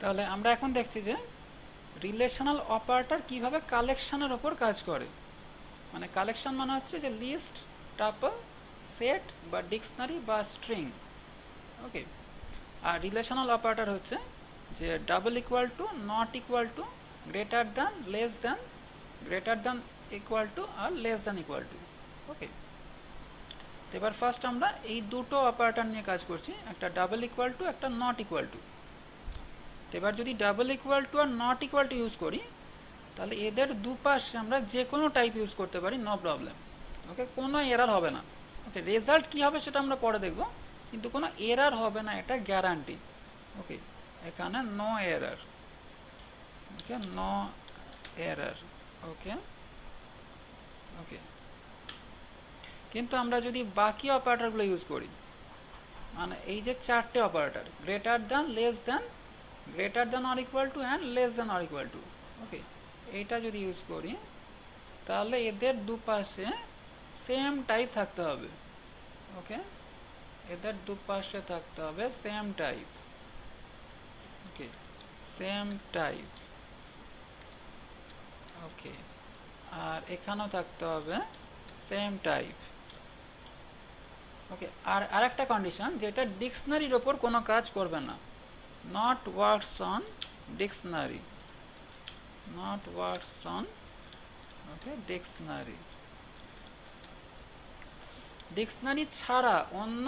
তাহলে আমরা এখন দেখছি যে রিলেশনাল অপারেটর কিভাবে কালেকশনের ওপর কাজ করে। মানে কালেকশন মানে হচ্ছে যে লিস্ট, টাপল, সেট বা ডিকশনারি বা স্ট্রিং। ওকে। আর রিলেশনাল অপারেটর হচ্ছে যে double equal to, not equal to, greater than, less than, greater than equal to আর less than equal to. Okay. তো এবার ফার্স্ট আমরা এই দুটো অপারেটর নিয়ে কাজ করছি, একটা ডাবল ইকুয়াল টু, একটা নট ইকুয়াল টু। তো এবার যদি double equal to are not equal to use করি, তাহলে এদের দুপাশে আমরা যে কোনো টাইপ ইউজ করতে পারি, নো প্রবলেম। ওকে, কোনো এরার হবে না। ওকে, রেজাল্ট কী হবে সেটা আমরা পরে দেখব, কিন্তু কোনো এরার হবে না, এটা গ্যারান্টি। ওকে, এখানে নো এরার। ওকে, নো এরার। ওকে। ওকে, কিন্তু আমরা যদি বাকি অপারেটরগুলো ইউজ করি, মানে এই যে চারটে operator, greater than, less than, greater than or equal to and less than or equal to. Okay, এইটা যদি ইউজ করি, তাহলে এদের দুপাশে সেম টাইপ থাকতে হবে। ওকে, এদের দুপাশে থাকতে হবে সেম টাইপ। ওকে, সেম টাইপ। ওকে, আর এখানেও থাকতে হবে সেম টাইপ। ওকে, আর আরেকটা কন্ডিশন, যেটা ডিকশনারির ওপর কোনো কাজ করবে না, not works on dictionary, not works on. Okay, dictionary, dictionary ছাড়া অন্য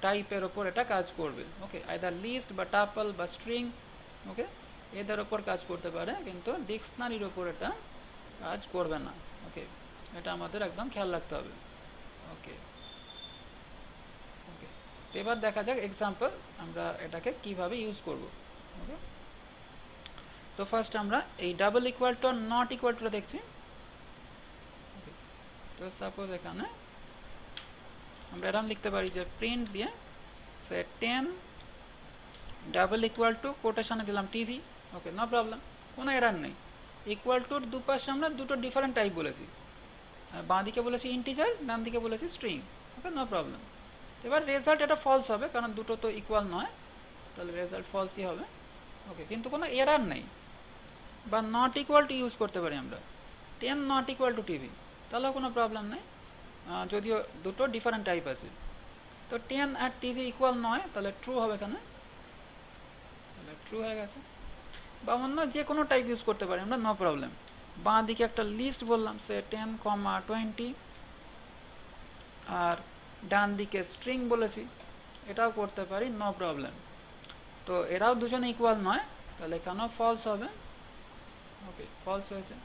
টাইপের ওপর এটা কাজ করবে। ওকে, আইদার লিস্ট বা টাপল বা স্ট্রিং। ওকে, এদের ওপর কাজ করতে পারে, কিন্তু ডিকশনারির ওপর এটা কাজ করবে না। ওকে, এটা আমাদের একদম খেয়াল রাখতে হবে। ওকে। ওকে, তো এবার দেখা যাক এক্সাম্পল আমরা এটাকে কিভাবে ইউজ করব। ওকে, তো ফার্স্ট আমরা এই double equal to are not equal টুটা দেখছি। ওকে, তো সাপোজ এখানে আমরা এরকম লিখতে পারি যে প্রিন্ট দিয়ে সে 10 ডাবল ইকুয়াল টু, কোটেশনে দিলাম টিভি। ওকে, নো প্রবলেম, কোনো এরার নেই। ইকুয়াল টুর দুপাশে আমরা দুটো ডিফারেন্ট টাইপ বলেছি, বাঁ দিকে বলেছি ইন্টিজার, ডান দিকে বলেছি স্ট্রিং। ওকে, নো প্রবলেম। এবার রেজাল্ট এটা ফলস হবে, কারণ দুটো তো ইকুয়াল নয়, তাহলে রেজাল্ট ফলসই হবে। ওকে, কিন্তু কোনো এরার নেই। বা নট ইকুয়াল টু ইউজ করতে পারি আমরা, 10 নট ইকুয়াল টু টিভি, তাহলেও কোনো প্রবলেম নেই, যদিও দুটো ডিফারেন্ট টাইপ আছে। তো 10 আর টিভি ইকুয়াল নয়, তাহলে ট্রু হবে এখানে, তাহলে ট্রু হয়ে গেছে। বা অন্য যে কোনো টাইপ ইউজ করতে পারি আমরা, নো প্রবলেম। বাঁ দিকে একটা লিস্ট বললাম, সে 10, 20, আর ডান দিকে স্ট্রিং বলেছি, এটাও করতে পারি, নো প্রবলেম। তো এরাও দুজনে ইকুয়াল নয়, তাহলে এখানেও ফলস হবে। ওকে, ফলস হয়েছে।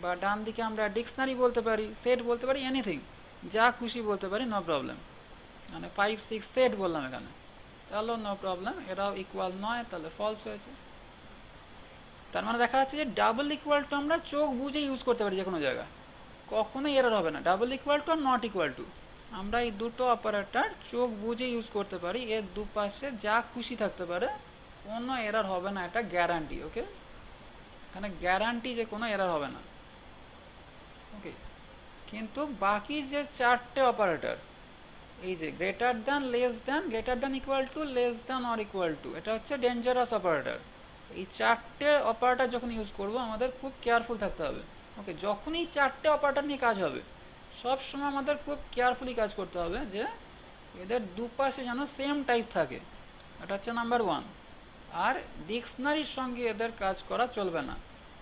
বা ডান দিকে আমরা ডিকশনারি বলতে পারি, সেট বলতে পারি, এনিথিং, যা খুশি বলতে পারি, নো প্রবলেম। মানে 5, 6 সেট বললাম এখানে, তাহলেও নো প্রবলেম, এরাও ইকুয়াল নয়, তাহলে ফলস হয়েছে। তার মানে দেখা যাচ্ছে যে ডাবল ইকুয়াল টু আমরা চোখ বুঝে ইউজ করতে পারি যে কোনো জায়গায়, কখনোই এরর হবে না। Double equal to are not equal two, আমরা এই দুটো অপারেটর চোখ বুঝে ইউজ করতে পারি, এর দুপাশে যা খুশি থাকতে পারে, কোনো এরর হবে না, এটা গ্যারান্টি। ওকে, এখানে গ্যারান্টি যে কোনো এরর হবে না। ওকে, কিন্তু বাকি যে চারটে অপারেটর, এই যে greater than, less than, greater than equal two, less than or equal two, এটা হচ্ছে ডেঞ্জারাস অপারেটর। এই চারটে অপারেটর যখন ইউজ করব, আমাদের খুব কেয়ারফুল থাকতে হবে। ওকে, যখনই চারটে অপারেটর নিয়ে কাজ হবে, সব সময় আমাদের খুব কেয়ারফুলি কাজ করতে হবে যে এদের দুপাশে যেন সেম টাইপ থাকে, এটা হচ্ছে নাম্বার ওয়ান। আর ডিকশনারির সঙ্গে এদের কাজ করা চলবে না।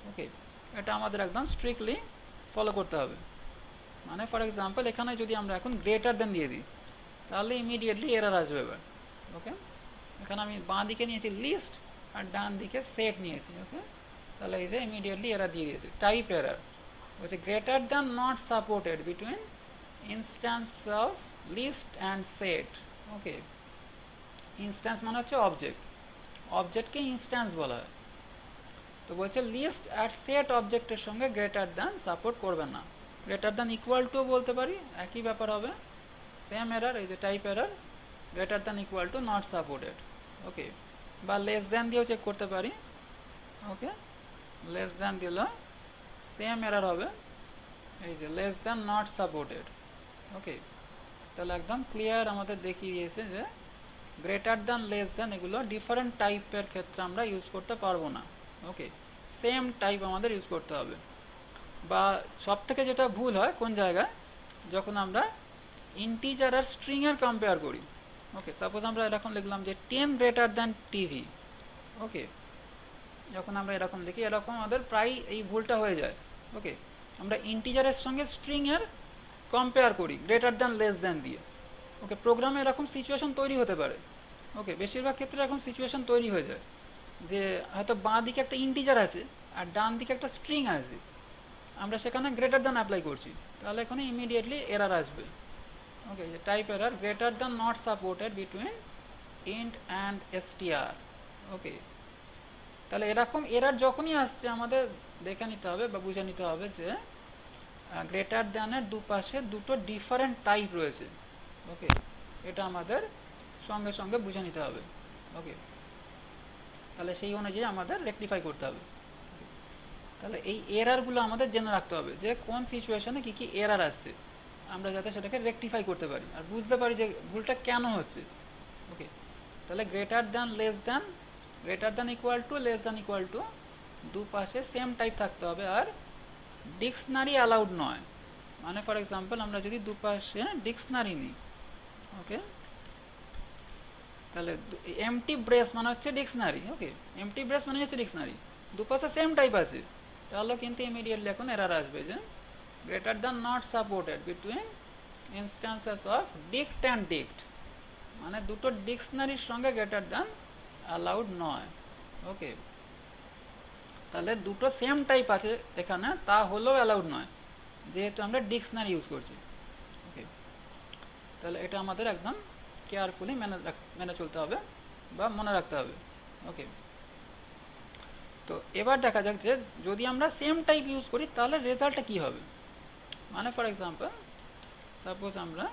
ওকে, এটা আমাদের একদম স্ট্রিক্টলি ফলো করতে হবে। মানে ফর এক্সাম্পল, এখানে যদি আমরা এখন গ্রেটার দেন দিয়ে দিই, তাহলে ইমিডিয়েটলি এরার আসবে এবার। ওকে, এখানে আমি বাঁ দিকে নিয়েছি লিস্ট, আর ডান দিকে সেট নিয়েছি। ওকে, তাহলে এই যে ইমিডিয়েটলি এরার দিয়ে দিয়েছি, টাইপ এরার হচ্ছে greater than not supported between instance of list and set. Okay, instance মানে হচ্ছে অবজেক্ট, অবজেক্টকে ইনস্ট্যান্স বলা হয়। তো বলছে লিস্ট আর সেট অবজেক্টের সঙ্গে গ্রেটার দ্যান সাপোর্ট করবে না। গ্রেটার দ্যান ইকুয়াল টু বলতে পারি, একই ব্যাপার হবে, সেম এরার, এই যে type error, greater than equal to not supported. Okay, বা লেস দ্যান দিয়েও চেক করতে পারি। ওকে, লেস দ্যান দিলে সেম এরার হবে, এই যে less than not supported. Okay, তাহলে একদম ক্লিয়ার আমাদের দেখিয়ে দিয়েছে যে গ্রেটার দ্যান লেস দ্যান এগুলো ডিফারেন্ট টাইপের ক্ষেত্রে আমরা ইউজ করতে পারবো না। ওকে, সেম টাইপ আমাদের ইউজ করতে হবে। বা সব থেকে যেটা ভুল হয় কোন জায়গায়, যখন আমরা ইন্টিজার আর স্ট্রিংয়ের কম্পেয়ার করি। ওকে, সাপোজ আমরা এরকম লিখলাম যে 10 গ্রেটার দ্যান টিভি। ওকে, যখন আমরা এরকম লিখি, এরকম আমাদের প্রায় এই ভুলটা হয়ে যায়। ওকে, আমরা ইন্টিজারের সঙ্গে স্ট্রিংয়ের কম্পেয়ার করি গ্রেটার দ্যান লেস দ্যান দিয়ে। ওকে, প্রোগ্রামে এরকম সিচুয়েশন তৈরি হতে পারে। ওকে, বেশিরভাগ ক্ষেত্রে এরকম সিচুয়েশন তৈরি হয়ে যায় যে হয়তো বাঁ দিকে একটা ইন্টিজার আছে আর ডান দিকে একটা স্ট্রিং আছে, আমরা সেখানে গ্রেটার দ্যান অ্যাপ্লাই করছি, তাহলে এখানে ইমিডিয়েটলি এরার আসবে। Okay, type error, greater than not supported between int and STR. Okay, তাহলে এরকম এরার যখনই আসছে আমাদের দেখে নিতে হবে বা বুঝে নিতে হবে যে গ্রেটার দ্যানের দুপাশে দুটো ডিফারেন্ট টাইপ রয়েছে। ওকে, এটা আমাদের সঙ্গে সঙ্গে বুঝে নিতে হবে। ওকে, তাহলে সেই অনুযায়ী আমাদের রেকটিফাই করতে হবে। তাহলে এই এরারগুলো আমাদের জেনে রাখতে হবে যে কোন সিচুয়েশনে কী কী এরার আসছে, আমরা যাতে সেটাকে রেকটিফাই করতে পারি আর বুঝতে পারি যে ভুলটা কেন হচ্ছে। ওকে, তাহলে greater than less than, greater than equal two, less than equal two, দুপাশে সেম টাইপ থাকতে হবে আর ডিকশনারি অ্যালাউড নয়। মানে ফর এক্সাম্পল আমরা যদি দুপাশে ডিকশনারি নিই, ওকে, তাহলে এমটি ব্রেস মানে হচ্ছে ডিকশনারি। ওকে, এমটি ব্রেস মানে হচ্ছে ডিকশনারি, দুপাশে সেম টাইপ আছে, তাহলে কিন্তু ইমিডিয়েটলি এখন এরার আসবে যে greater than not supported between instances of dict and dict, মানে দুটো ডিকশনারির সঙ্গে গ্রেটার দ্যান অ্যালাউড নয়। ওকে, তাহলে দুটো সেম টাইপ আছে এখানে, তা হলেও অ্যালাউড নয় যেহেতু আমরা ডিকশনারি ইউজ করছি। ওকে, তাহলে এটা আমাদের একদম কেয়ারফুলি মেনে চলতে হবে বা মনে রাখতে হবে। ওকে, তো এবার দেখা যাক যে যদি আমরা সেম টাইপ ইউজ করি তাহলে রেজাল্টটা কী হবে। মানে ফর এক্সাম্পল সাপোজ আমরা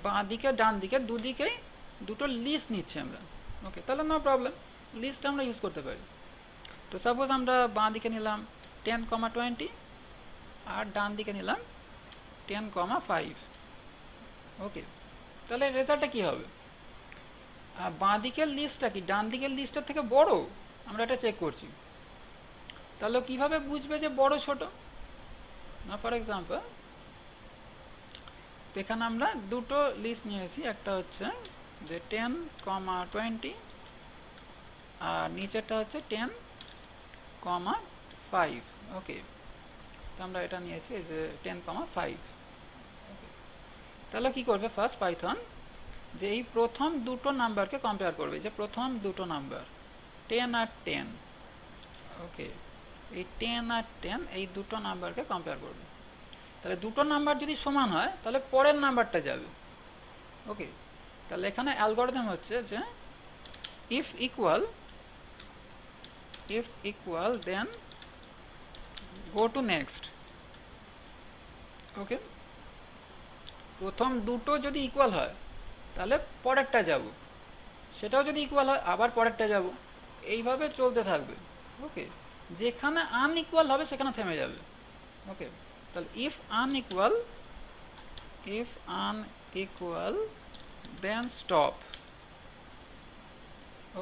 বাঁ দিকে ডান দিকে দুদিকেই দুটো লিস্ট নিচ্ছি আমরা। ওকে, তাহলে নো প্রবলেম, লিস্ট আমরা ইউজ করতে পারি। তো সাপোজ আমরা বাঁ দিকে নিলাম 10,20 আর ডান দিকে নিলাম 10,5। ওকে, তাহলে রেজাল্টটা কী হবে, বাঁ দিকের লিস্টটা কি ডান দিকের লিস্টের থেকে বড়, আমরা এটা চেক করছি। তাহলে কিভাবে বুঝবে যে বড় ছোট না, ফর এক্সাম্পল এখানে আমরা দুটো লিস্ট নিয়েছি, একটা হচ্ছে যে 10,20 আর নিচেরটা হচ্ছে 10,5। ওকে, তো আমরা এটা নিয়েছি যে 10,5। তাহলে কি করবে ফার্স্ট পাইথন, যে এই প্রথম দুটো নাম্বারকে কম্পেয়ার করবে, যে প্রথম দুটো নাম্বার 10 আর 10। ওকে, এই 10 আর 10 এই দুটো নাম্বারকে কম্পেয়ার করবে। তাহলে দুটো নাম্বার যদি সমান হয় তাহলে পরের নাম্বারটা যাবে। ওকে, তাহলে এখানে অ্যালগরিদম হচ্ছে যে if equal then go to next. Okay, প্রথম দুটো যদি ইকুয়াল হয় তাহলে পরেরটা যাব, সেটাও যদি ইকুয়াল হয় আবার পরেরটা যাব, এইভাবে চলতে থাকবে। ওকে, যেখানে আনইকুয়াল হবে সেখানে থেমে যাবে। ওকে, তাহলে ইফ আনইকুয়াল দেন স্টপ।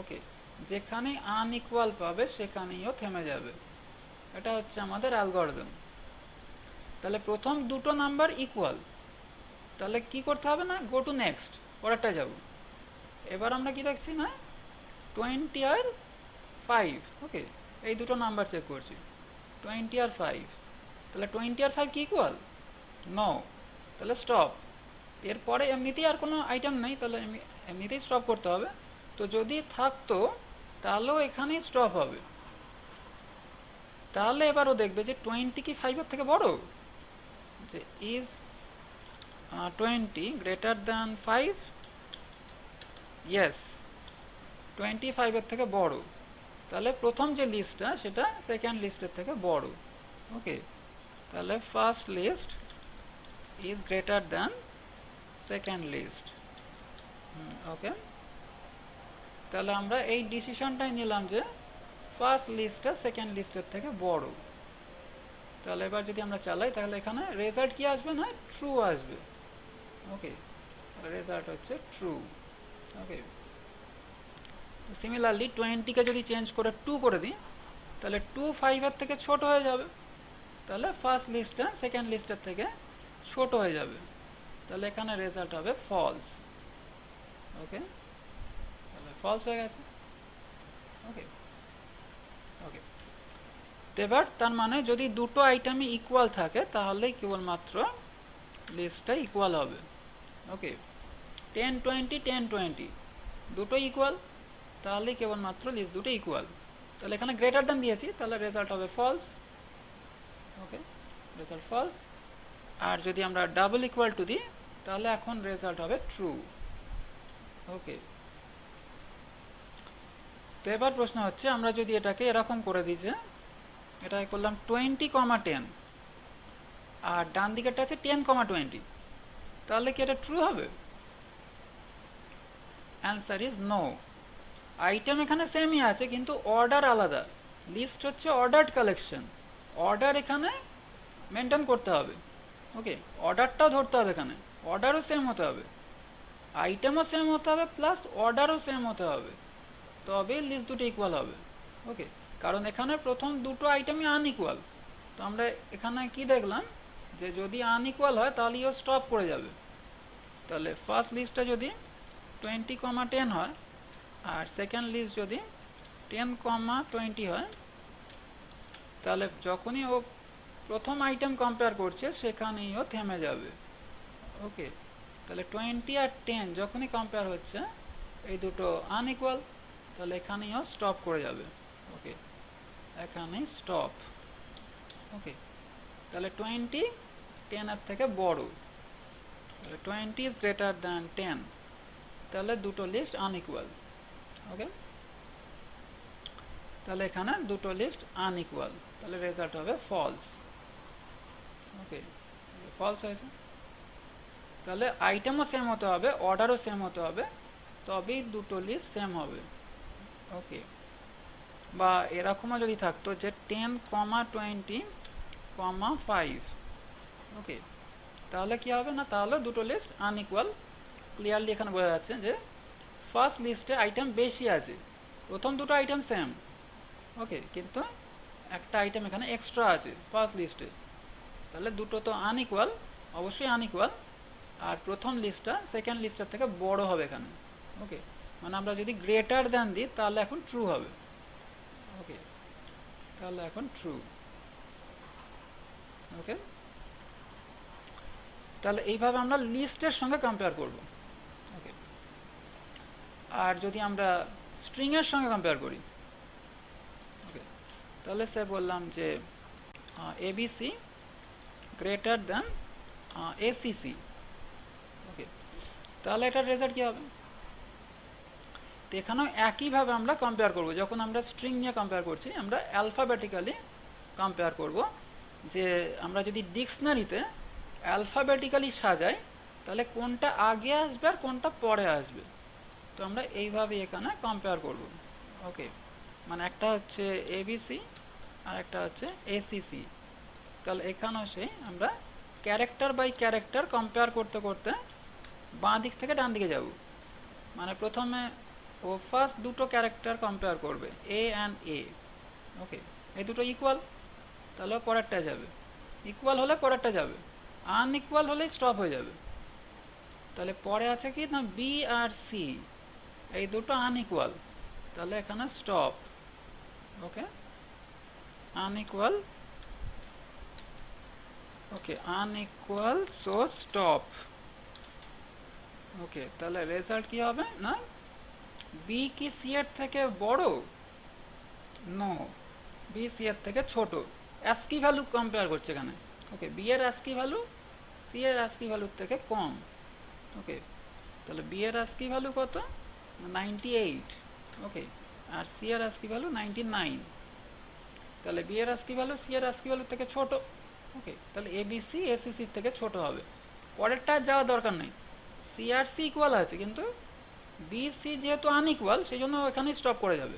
ওকে, যেখানে আনইকুয়াল পাবে সেখানেইও থেমে যাবে। এটা হচ্ছে আমাদের অ্যালগরিদম। তাহলে প্রথম দুটো নাম্বার ইকুয়াল, তাহলে কি করতে হবে না, গো টু নেক্সট, পরেরটা যাব। এবার আমরা কি দেখছি না 20 আর 5। ওকে, এই দুটো নাম্বার চেক করছি 20 আর 5, তাহলে 20 আর 5 কি ইকুয়াল, নো, তাহলে স্টপ। এরপরে এমনিতেই আর কোনো আইটেম নেই, তাহলে এমনিতেই স্টপ করতে হবে। তো যদি থাকতো তাহলেও এখানেই স্টপ হবে। তাহলে এবারও দেখবে যে 20 কি 5 এর থেকে বড়, যে ইজ 20 গ্রেটার দ্যান 5, ইয়েস 25 এর থেকে বড়, তাহলে প্রথম যে লিস্টটা সেটা সেকেন্ড লিস্টের থেকে বড়। ওকে, তাহলে first list is greater than second list. Okay, তাহলে আমরা এই ডিসিশনটাই নিলাম যে ফার্স্ট লিস্টটা সেকেন্ড লিস্টের থেকে বড়। তাহলে এবার যদি আমরা চালাই তাহলে এখানে রেজাল্ট কি আসবে না, ট্রু আসবে। ওকে, রেজাল্ট হচ্ছে ট্রু। ওকে, সিমিলারলি 20-কে যদি চেঞ্জ করে 2 করে দিই তাহলে 2 5-এর থেকে ছোট হয়ে যাবে, তাহলে ফার্স্ট লিস্টটা সেকেন্ড লিস্টের থেকে ছোট হয়ে যাবে, তাহলে এখানে রেজাল্ট হবে ফলস। ওকে, তাহলে ফলস হয়ে গেছে। ওকে ওকে, তো এবার তার মানে যদি দুটো আইটেমই ইকুয়াল থাকে তাহলেই কেবলমাত্র লিস্টটা ইকুয়াল হবে। ওকে, 10 20 10 20 দুটো ইকুয়াল, তাহলেই কেবলমাত্র লিস্ট দুটো ইকুয়াল, তাহলে এখানে গ্রেটার দ্যান দিয়েছি, তাহলে রেজাল্ট হবে ফলস। ওকে, রেজাল্ট ফলস। আর যদি আমরা ডাবল ইকুয়াল টু দিই তাহলে এখন রেজাল্ট হবে ট্রু। ওকে, তো এবার প্রশ্ন হচ্ছে আমরা যদি এটাকে এরকম করে দিই যে এটা করলাম 20, 10 আর ডান দিকেরটা আছে 10, 20, তাহলে কি এটা ট্রু হবে? Answer is no. আইটেম এখানে সেমই আছে কিন্তু অর্ডার আলাদা। লিস্ট হচ্ছে অর্ডারড কালেকশন, অর্ডার এখানে মেনটেন করতে হবে। ওকে, অর্ডারটাও ধরতে হবে, এখানে অর্ডারও সেম হতে হবে, আইটেমও সেম হতে হবে, প্লাস অর্ডারও সেম হতে হবে, তবে লিস্ট দুটো ইকুয়াল হবে। ওকে, কারণ এখানে প্রথম দুটো আইটেমই আনইকুয়াল, তো আমরা এখানে কি দেখলাম যে যদি আনইকুয়াল হয় তাহলে ইও স্টপ করে যাবে। তাহলে ফার্স্ট লিস্টটা যদি 20, 10 হয় আর সেকেন্ড লিস্ট যদি 10, 20 হয়, তাহলে যখনই ও প্রথম আইটেম কম্পেয়ার করছে সেখানেই ও থেমে যাবে। ওকে, তাহলে 20 আর 10 যখনই কম্পেয়ার হচ্ছে এই দুটো আনইকুয়াল, তাহলে এখানেই ও স্টপ করে যাবে। ওকে, এখানেই স্টপ। ওকে, তাহলে 20 10-এর থেকে বড়, তাহলে 20 ইজ গ্রেটার দ্যান 10, তাহলে দুটো লিস্ট আনইকুয়াল। ওকে, তাহলে এখানে দুটো লিস্ট আনইকুয়াল, তাহলে রেজাল্ট হবে ফলস। ওকে, ফলস হয়েছে। তাহলে আইটেমও সেম হতে হবে, অর্ডারও সেম হতে হবে, তবেই দুটো লিস্ট সেম হবে। ওকে, বা এরকমও যদি থাকতো যে 10, 20, 5, ওকে, তাহলে কি হবে না, তাহলে দুটো লিস্ট আনইকুয়াল। ক্লিয়ারলি এখানে বোঝা যাচ্ছে যে ফার্স্ট লিস্টে আইটেম বেশি আছে, প্রথম দুটো আইটেম সেম। ওকে, কিন্তু একটা আইটেম এখানে এক্সট্রা আছে ফার্স্ট লিস্টে, তাহলে দুটো তো আনইকুয়াল, অবশ্যই আনইকুয়াল, আর প্রথম লিস্টটা সেকেন্ড লিস্টের থেকে বড় হবে এখানে। ওকে, মানে আমরা যদি গ্রেটার দ্যান দিই তাহলে এখন ট্রু হবে। ওকে, তাহলে এখন ট্রু। ওকে, তাহলে এইভাবে আমরা লিস্টের সঙ্গে কম্পেয়ার করব। ওকে, আর যদি আমরা স্ট্রিংয়ের সঙ্গে কম্পেয়ার করি, ওকে, তাহলে সে বললাম যে এবিসি গ্রেটার দ্যান এসিসি। ওকে, তাহলে এটার রেজাল্ট কী হবে? তো এখানেও একইভাবে আমরা কম্পেয়ার করব। যখন আমরা স্ট্রিং নিয়ে কম্পেয়ার করছি আমরা অ্যালফাবেটিক্যালি কম্পেয়ার করব, যে আমরা যদি ডিকশনারিতে অ্যালফাবেটিক্যালি সাজাই তাহলে কোনটা আগে আসবে আর কোনটা পরে আসবে, তো আমরা এইভাবে এখানে কম্পেয়ার করব। ওকে, মানে একটা হচ্ছে এবিসি আর একটা হচ্ছে এসিসি, তাহলে এখানেও সেই আমরা ক্যারেক্টার বাই ক্যারেক্টার কম্পেয়ার করতে করতে বাঁ দিক থেকে ডান দিকে যাব। মানে প্রথমে ও ফার্স্ট দুটো ক্যারেক্টার কম্পেয়ার করবে, এ অ্যান্ড এ। ওকে, এই দুটো ইকুয়াল, তাহলে পরেরটা যাবে, ইকুয়াল হলে পরেরটা যাবে, আনইকুয়াল হলে স্টপ হয়ে যাবে। তাহলে পরে আছে কি না, বি আর সি, এই দুটো আনইকুয়াল, তাহলে এখানে স্টপ। ওকে, আনইকুয়াল। ওকে, আনইকুয়াল, সো স্টপ। ওকে, তাহলে রেজাল্ট কি হবে না, বি কি সি এর থেকে বড়? নো, বি সি এর থেকে ছোট। অ্যাস্কি ভ্যালু কম্পেয়ার করছে এখানে। ওকে, বি এর অ্যাস্কি ভ্যালু সি এর অ্যাস্কি ভ্যালুর থেকে কম। ওকে, তাহলে বি এর অ্যাস্কি ভ্যালু কত, 98। ওকে, আর সি এর অ্যাস্কি ভ্যালু 99, তাহলে বি এর অ্যাস্কি ভ্যালু সি এর অ্যাস্কি ভ্যালুর থেকে ছোট। ওকে, তাহলে এ বি সি এসিসির থেকে ছোট হবে, পরেরটা যাওয়ার দরকার নেই। সি আর সি ইকুয়াল আছে কিন্তু বি সি যেহেতু আনইকুয়াল সেই জন্য এখানে স্টপ করে যাবে।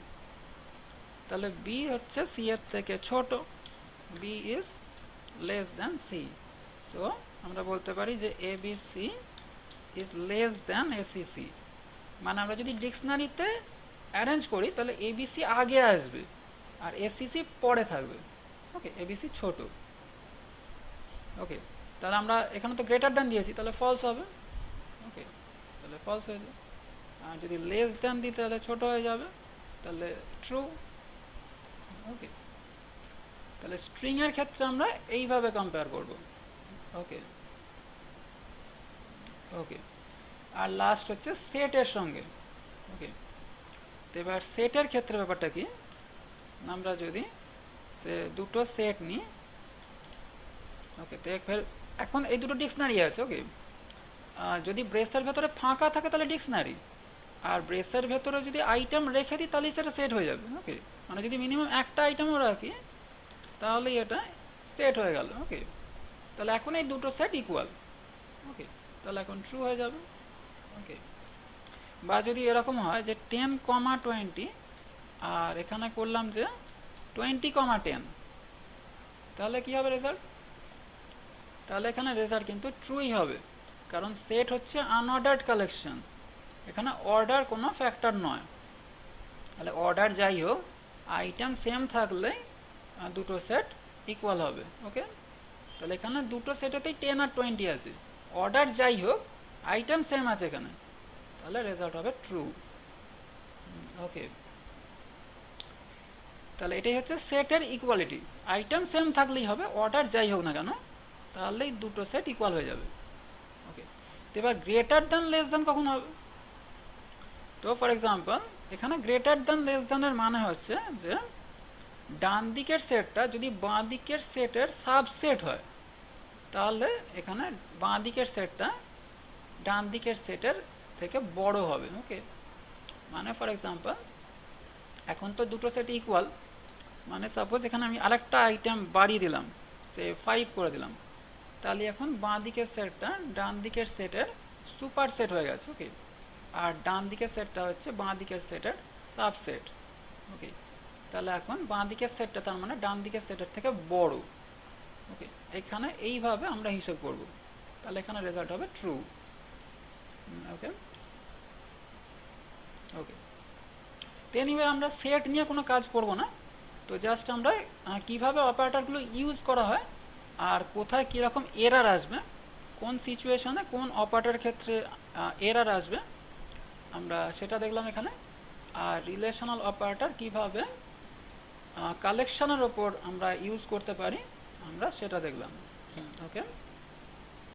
তাহলে বি হচ্ছে সি এর থেকে ছোট, B is less than C, so আমরা বলতে পারি যে A B C is less than ACC. মানে আমরা যদি ডিকশনারিতে অ্যারেঞ্জ করি তাহলে এবিসি আগে আসবে আর এসিসি পরে থাকবে। ওকে, এবিসি ছোট। ওকে, তাহলে আমরা এখানে তো গ্রেটার দ্যান দিয়েছি, তাহলে ফলস হবে। ওকে, তাহলে ফলস হয়ে যাবে। আর যদি লেস দ্যান দিই তাহলে ছোট হয়ে যাবে, তাহলে ট্রু। ওকে, তাহলে স্ট্রিং এর ক্ষেত্রে আমরা এইভাবে কম্পেয়ার করব। ওকে ওকে, আর লাস্ট হচ্ছে সেটের সঙ্গে। ওকে, তো এবার সেটের ক্ষেত্রে ব্যাপারটা কি, আমরা যদি দুটো সেট নিই। ওকে, তো এখন এই দুটো ডিকশনারি আছে। ওকে, যদি ব্রেসের ভেতরে ফাঁকা থাকে তাহলে ডিকশনারি, আর ব্রেসের ভেতরে যদি আইটেম রেখে দিই তাহলে সেটা সেট হয়ে যাবে। ওকে, মানে যদি মিনিমাম একটা আইটেমও রাখি তাহলেই এটা সেট হয়ে গেল। ওকে, তাহলে এখন এই দুটো সেট ইকুয়াল। ওকে, তাহলে এখন ট্রু হয়ে যাবে। ওকে, বা যদি এরকম হয় যে 10,20 আর এখানে করলাম যে 20,10, তাহলে কি হবে রেজাল্ট? তাহলে এখানে রেজাল্ট কিন্তু ট্রুই হবে, কারণ সেট হচ্ছে আনঅর্ডার্ড কালেকশন, এখানে অর্ডার কোনো ফ্যাক্টর নয়। তাহলে অর্ডার যাই হোক, আইটেম সেম থাকলে দুটো সেট ইকুয়াল হবে। ওকে, তাহলে এখানে দুটো সেটেতেই 10 আর 20 আছে, অর্ডার যাই হোক আইটেম সেম আছে এখানে, তাহলে রেজাল্ট হবে ট্রু। ওকে, তাহলে এটাই হচ্ছে সেটের ইকুয়ালিটি, আইটেম সেম থাকলেই হবে, অর্ডার যাই হোক না কেন, তাহলেই দুটো সেট ইকুয়াল হয়ে যাবে। ওকে, তো এবার গ্রেটার দ্যান লেস দ্যান কখন হবে? তো ফর এক্সাম্পল এখানে গ্রেটার দ্যান লেস দ্যানের মানে হচ্ছে যে ডান দিকের সেটটা যদি বাঁ দিকের সেটের সাবসেট হয়, তাহলে এখানে বাঁ দিকের সেটটা ডান দিকের সেটের থেকে বড় হবে। ওকে, মানে ফর এক্সাম্পল এখন তো দুটো সেট ইকুয়াল, মানে সাপোজ এখানে আমি আরেকটা আইটেম বাড়িয়ে দিলাম, সে 5 করে দিলাম, তাহলে এখন বাঁ দিকের সেটটা ডান দিকের সেটের সুপার সেট হয়ে গেছে। ওকে, আর ডান দিকের সেটটা হচ্ছে বাঁ দিকের সেটের সাবসেট। ওকে, তাহলে এখন বাঁ দিকের সেটটা তার মানে ডান দিকের সেটের থেকে বড়। ওকে, এখানে এইভাবে আমরা হিসাব করব, তাহলে এখানে রেজাল্ট হবে ট্রু। ওকে ওকে, তো এনিওয়ে আমরা সেট নিয়ে কোনো কাজ করব না, তো জাস্ট আমরা কিভাবে অপারেটরগুলো ইউজ করা হয় আর কোথায় কীরকম এরার আসবে, কোন সিচুয়েশনে কোন অপারেটরের ক্ষেত্রে এরার আসবে, আমরা সেটা দেখলাম এখানে। আর রিলেশনাল অপারেটর কিভাবে কালেকশনের ওপর আমরা ইউজ করতে পারি আমরা সেটা দেখলাম। ওকে।